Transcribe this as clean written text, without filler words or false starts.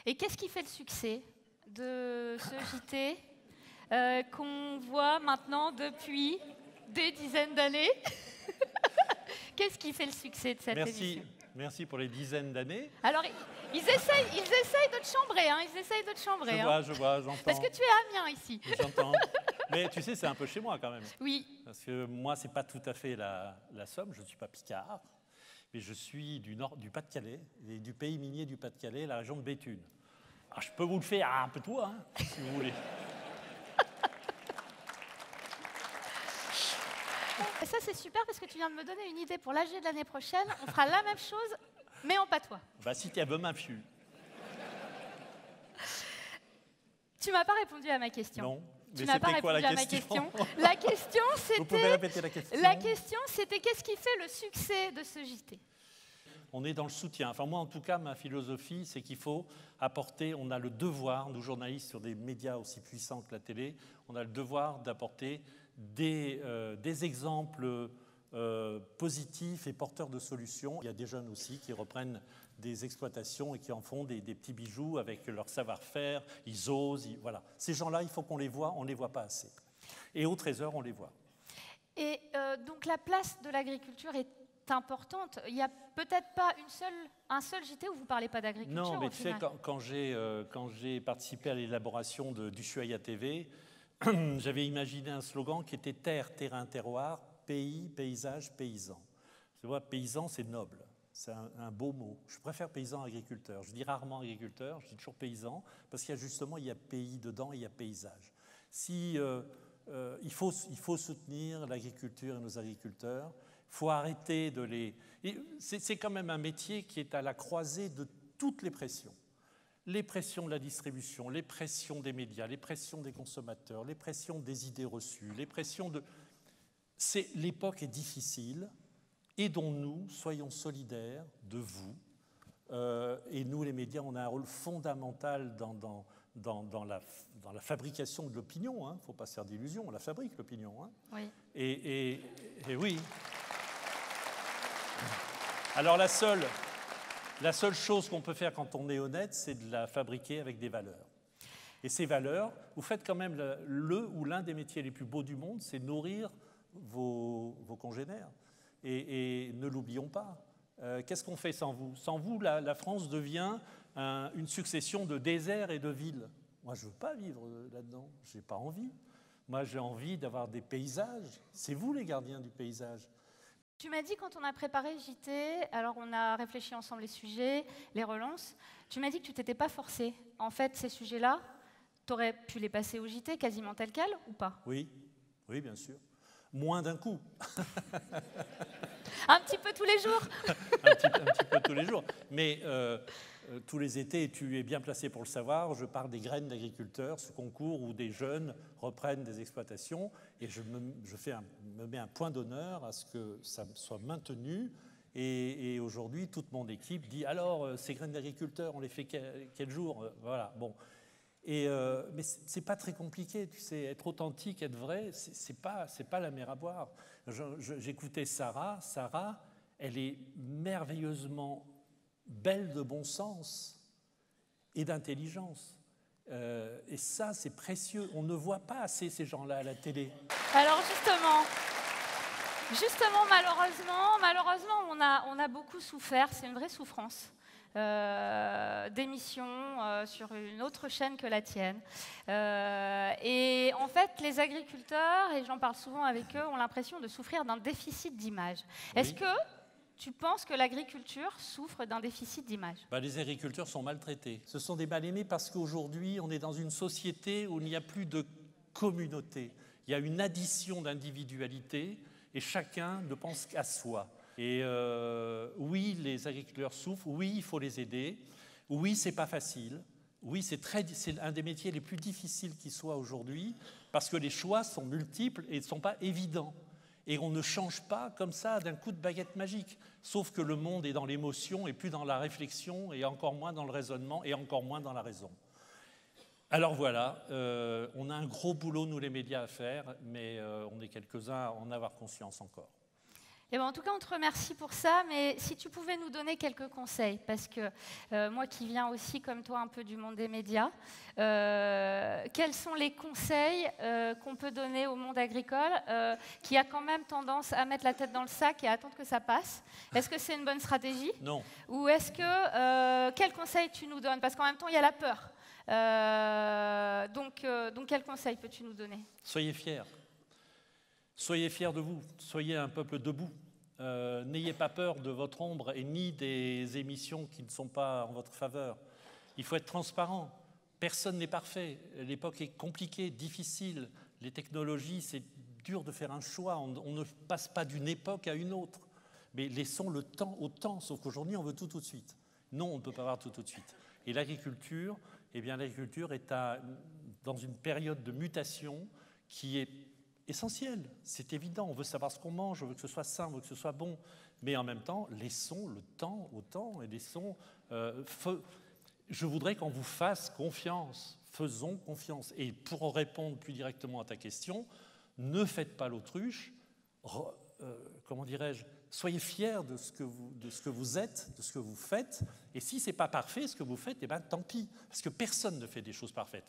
Et qu'est-ce qui fait le succès de ce JT qu'on voit maintenant depuis des dizaines d'années? Qu'est-ce qui fait le succès de cette émission? Merci pour les dizaines d'années. Alors, ils essayent de te chambrer, hein, ils essayent de te chambrer. Je vois, j'entends. Parce que tu es Amiens ici. J'entends. Mais tu sais, c'est un peu chez moi quand même. Oui. Parce que moi, c'est pas tout à fait la Somme, je ne suis pas Picard, mais je suis du nord, du Pas-de-Calais, et du pays minier du Pas-de-Calais, la région de Béthune. Alors, je peux vous le faire un peu tout, hein, si vous voulez. Et ça, c'est super parce que tu viens de me donner une idée pour l'AG de l'année prochaine. On fera la même chose, mais en patois. Bah, si tu avais ma fille. Tu m'as pas répondu à ma question. Non. Tu n'as pas répondu à ma question. La question, c'était. Vous pouvez répéter la question. La question, c'était qu'est-ce qui fait le succès de ce JT? On est dans le soutien. Enfin, moi, en tout cas, ma philosophie, c'est qu'il faut apporter, on a le devoir, nous journalistes sur des médias aussi puissants que la télé, on a le devoir d'apporter des exemples positifs et porteurs de solutions. Il y a des jeunes aussi qui reprennent des exploitations et qui en font des petits bijoux avec leur savoir-faire, ils osent, voilà. Ces gens-là, il faut qu'on les voit, on ne les voit pas assez. Et au Trésor, on les voit. Et donc la place de l'agriculture est importante. Il n'y a peut-être pas un seul JT où vous ne parlez pas d'agriculture. Non, mais tu sais, quand j'ai participé à l'élaboration d'Ushuaïa TV, j'avais imaginé un slogan qui était terre, terrain, terroir, pays, paysage, paysan. Tu vois, paysan, c'est noble. C'est un beau mot. Je préfère paysan à agriculteur. Je dis rarement agriculteur, je dis toujours paysan, parce qu'il y a justement, il y a pays dedans et il y a paysage. Il faut soutenir l'agriculture et nos agriculteurs. Il faut arrêter de les... C'est quand même un métier qui est à la croisée de toutes les pressions. Les pressions de la distribution, les pressions des médias, les pressions des consommateurs, les pressions des idées reçues, les pressions de... L'époque est difficile. Aidons-nous, soyons solidaires de vous. Et nous, les médias, on a un rôle fondamental dans la fabrication de l'opinion. Il ne faut pas se faire d'illusions, on la fabrique, l'opinion. Hein. Oui. Et oui. Alors la seule chose qu'on peut faire quand on est honnête, c'est de la fabriquer avec des valeurs. Et ces valeurs, vous faites quand même l'un des métiers les plus beaux du monde, c'est nourrir vos congénères. Et ne l'oublions pas. Qu'est-ce qu'on fait sans vous? Sans vous, la France devient une succession de déserts et de villes. Moi, je ne veux pas vivre là-dedans. Je n'ai pas envie. Moi, j'ai envie d'avoir des paysages. C'est vous les gardiens du paysage. Tu m'as dit quand on a préparé JT, alors on a réfléchi ensemble les sujets, les relances, tu m'as dit que tu t'étais pas forcé. En fait, ces sujets-là, tu aurais pu les passer au JT quasiment tel quel ou pas? Oui, bien sûr. Moins d'un coup. Un petit peu tous les jours. un petit peu tous les jours. Mais tous les étés, tu es bien placé pour le savoir, je parle des graines d'agriculteurs, ce concours où des jeunes reprennent des exploitations, et je me mets un point d'honneur à ce que ça soit maintenu. Et aujourd'hui, toute mon équipe dit, alors, ces graines d'agriculteurs, on les fait quel jour? Voilà, bon. Mais c'est pas très compliqué, tu sais, être authentique, être vrai, c'est pas la mer à boire. J'écoutais Sarah, elle est merveilleusement belle de bon sens et d'intelligence. Et ça, c'est précieux. On ne voit pas assez ces gens-là à la télé. Alors justement, malheureusement, on a beaucoup souffert. C'est une vraie souffrance. D'émissions sur une autre chaîne que la tienne. Et en fait, les agriculteurs, et j'en parle souvent avec eux, ont l'impression de souffrir d'un déficit d'image. Oui. Est-ce que tu penses que l'agriculture souffre d'un déficit d'image? Les agriculteurs sont maltraités. Ce sont des mal-aimés parce qu'aujourd'hui, on est dans une société où il n'y a plus de communauté. Il y a une addition d'individualité et chacun ne pense qu'à soi. Et oui, les agriculteurs souffrent, oui, il faut les aider, oui, c'est pas facile, oui, c'est un des métiers les plus difficiles qui soit aujourd'hui, parce que les choix sont multiples et ne sont pas évidents. Et on ne change pas comme ça d'un coup de baguette magique, sauf que le monde est dans l'émotion et plus dans la réflexion, et encore moins dans le raisonnement, et encore moins dans la raison. Alors voilà, on a un gros boulot, nous les médias, à faire, mais on est quelques-uns à en avoir conscience encore. Eh ben, en tout cas, on te remercie pour ça, mais si tu pouvais nous donner quelques conseils, parce que moi qui viens aussi, comme toi, un peu du monde des médias, quels sont les conseils qu'on peut donner au monde agricole qui a quand même tendance à mettre la tête dans le sac et à attendre que ça passe? Est-ce que c'est une bonne stratégie? Non. Ou est-ce que... quels conseils tu nous donnes? Parce qu'en même temps, il y a la peur. Donc, quels conseils peux-tu nous donner? Soyez fiers. Soyez fiers de vous. Soyez un peuple debout. N'ayez pas peur de votre ombre et ni des émissions qui ne sont pas en votre faveur. Il faut être transparent. Personne n'est parfait. L'époque est compliquée, difficile. Les technologies, c'est dur de faire un choix. On ne passe pas d'une époque à une autre. Mais laissons le temps au temps, sauf qu'aujourd'hui, on veut tout de suite. Non, on ne peut pas avoir tout de suite. Et l'agriculture, eh bien, l'agriculture est dans une période de mutation qui est essentielle. C'est évident, on veut savoir ce qu'on mange, on veut que ce soit sain, on veut que ce soit bon. Mais en même temps, laissons le temps au temps et laissons... je voudrais qu'on vous fasse confiance. Faisons confiance. Et pour répondre plus directement à ta question, ne faites pas l'autruche. Comment dirais-je? Soyez fiers de ce que vous êtes, de ce que vous faites. Et si ce n'est pas parfait, ce que vous faites, eh bien, tant pis. Parce que personne ne fait des choses parfaites.